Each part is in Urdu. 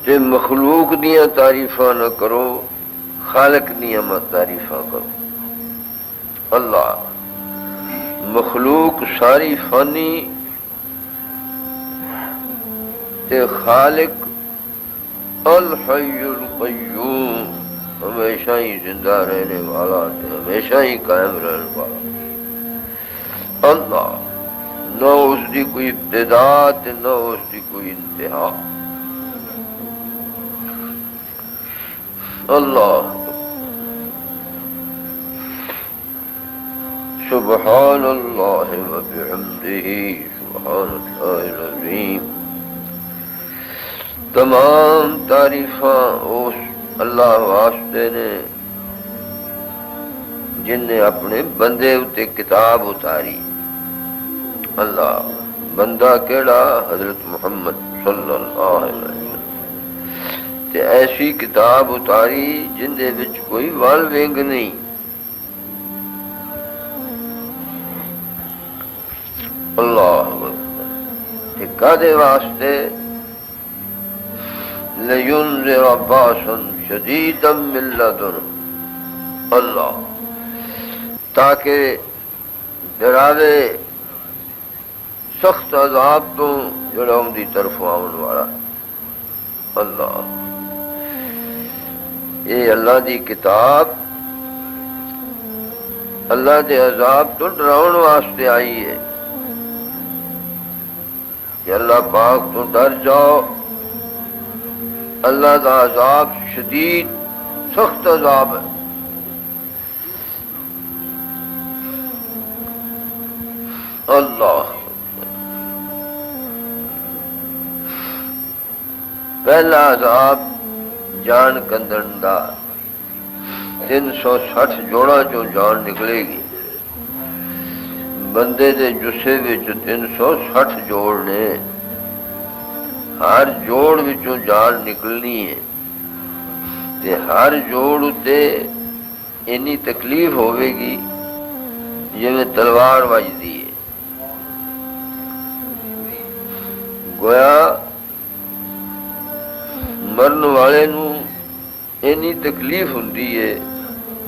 تے مخلوق دیاں تعریفاں نہ کرو، خالق دیاں مت تعریفاں کرو۔ اللہ مخلوق ساری فانی تے خالق الحی القیوم ہمیشہ ہی زندہ رہنے والا تے ہمیشہ ہی قائم رہنے والا۔ اللہ نہ اس دی کوئی ابتدا تے نہ اس دی کوئی انتہا۔ اللہ سبحان اللہ وبحمدہ سبحان اللہ العظیم۔ تمام تعریفاں اس اللہ واسطے نے جن نے اپنے بندے اتے کتاب اتاری۔ اللہ بندہ کیڑا؟ حضرت محمد صلی اللہ علیہ وسلم تے ایسی کتاب اتاری جن دے وچ کوئی ول ونگ نہیں۔ اللہ تے کادے واسطے؟ لِيُنذِرَ بَأْسًا شَدِيدًا مِّن لَّدُنْهُ، اللہ تاکہ ڈراوے سخت عذاب تو جڑا ان دی طرف آن والا۔ اللہ یہ اللہ دی کتاب اللہ دے عذاب تو ڈراؤن واسطے آئی ہے کہ اللہ پاک تو ڈر جاؤ، اللہ دا عذاب شدید سخت عذاب ہے۔ اللہ پہلا عذاب جان کندن دا 360 جوڑا جو جان نکلے گی۔ بندے دے جسے وچ 360 جوڑ نے، ہر جوڑ وچوں جان نکلنی ہے تے ہر جوڑ اتے اینی تکلیف ہوے گی جویں تلوار وجدی ہے۔ گویا مرن والے نو اینی تکلیف ہوندی ہے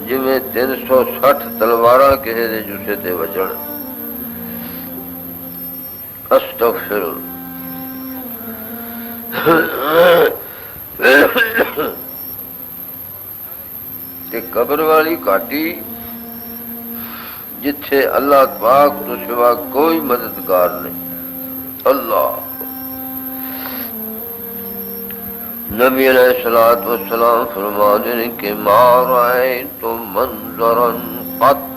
جویں 360 تلواراں کسے دے جسے تے وجن۔ استغفر اللہ۔ تے قبر والی کاٹی جتھے اللہ پاک تو سوا کوئی مددگار نہیں۔ اللہ نبی علیہ الصلوۃ والسلام فرماتے ہیں کہ ما رأیت منظرا قط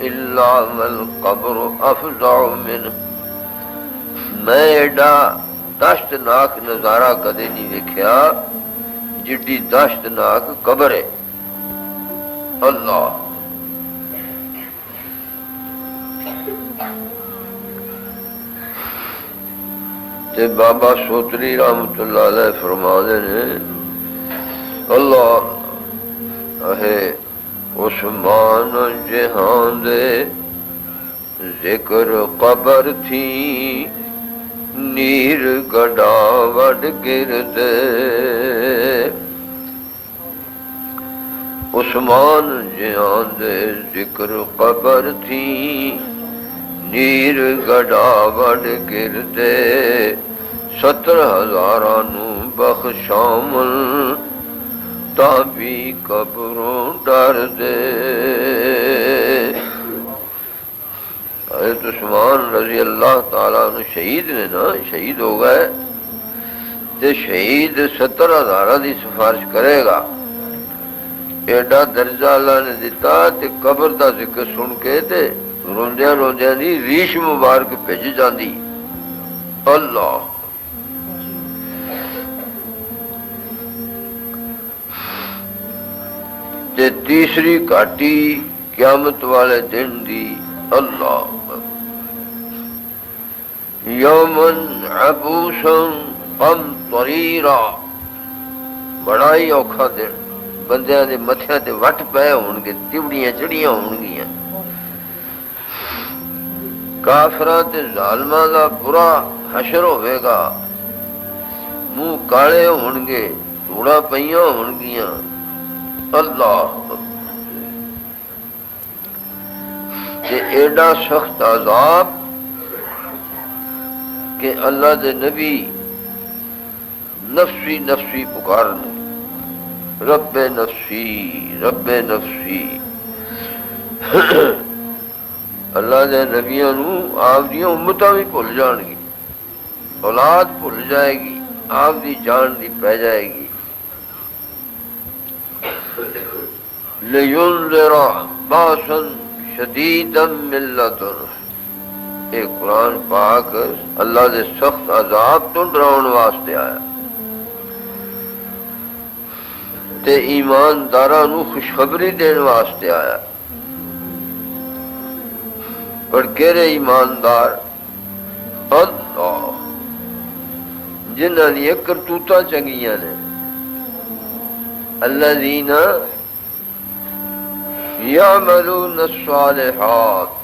الا والقبر افظع منہ، میں ایڈا دہشتناک نظارہ کدے نہیں ویکھیا جڈی دہشتناک قبر ہے۔ اللہ تے بابا سوتری رحمت اللہ علیہ فرماتے ہیں اللہ اہے عثمان جہان دے ذکر قبر تھی نیر گڑا وڈ گردے۔ عثمان جہان دے ذکر قبر تھی نیر گڑا وڈ گردے، 70,000 نو بخشامل تابی قبروں ڈر دے۔ حضرت عثمان رضی اللہ تعالیٰ عنہ شہید نے نا، شہید ہو گئے تے شہید 70,000 دی سفارش کرے گا۔ ایڈا درجہ اللہ نے دیتا تے قبر دا ذکر سن کے تے روندیاں روندیاں دی ریش مبارک بھج جاندی۔ اللہ تے تیسری کاٹی قیامت والے دن دی۔ اللہ یومن عبوسا قمطریرا، بڑا ہی اوکھا دن، بندیاں دے متھیاں تے وٹ پے ہون گے، تیوڑیاں چڑیاں ہون گیاں، کافراں تے ظالماں دا برا حشر ہوئے گا، منہ کالے ہون گے، دھوڑا پئیاں ہون گیاں، اللہ کہ ایڈا سخت عذاب کہ اللہ دے نبی نفسی نفسی پکارن، رب نفسی رب نفسی۔ اللہ دے نبیاں نو آپ دیاں امتاں بھی بھول جان گی، اولاد بھول جائے گی، آپ دی جان دی پہ جائے گی۔ لِيُنذِرَ بَأْسًا شَدِيدًا مِّن لَّدُنْهُ، یہ قرآن پاک اللہ دے سخت عذاب تو ڈراؤن واسطے آیا تے ایمانداراں نو خوشخبری دین واسطے آیا۔ پر کہڑے ایماندار؟ اللہ جنہاں دی کرتوتاں چنگیاں نے، الذین یعملون الصالحات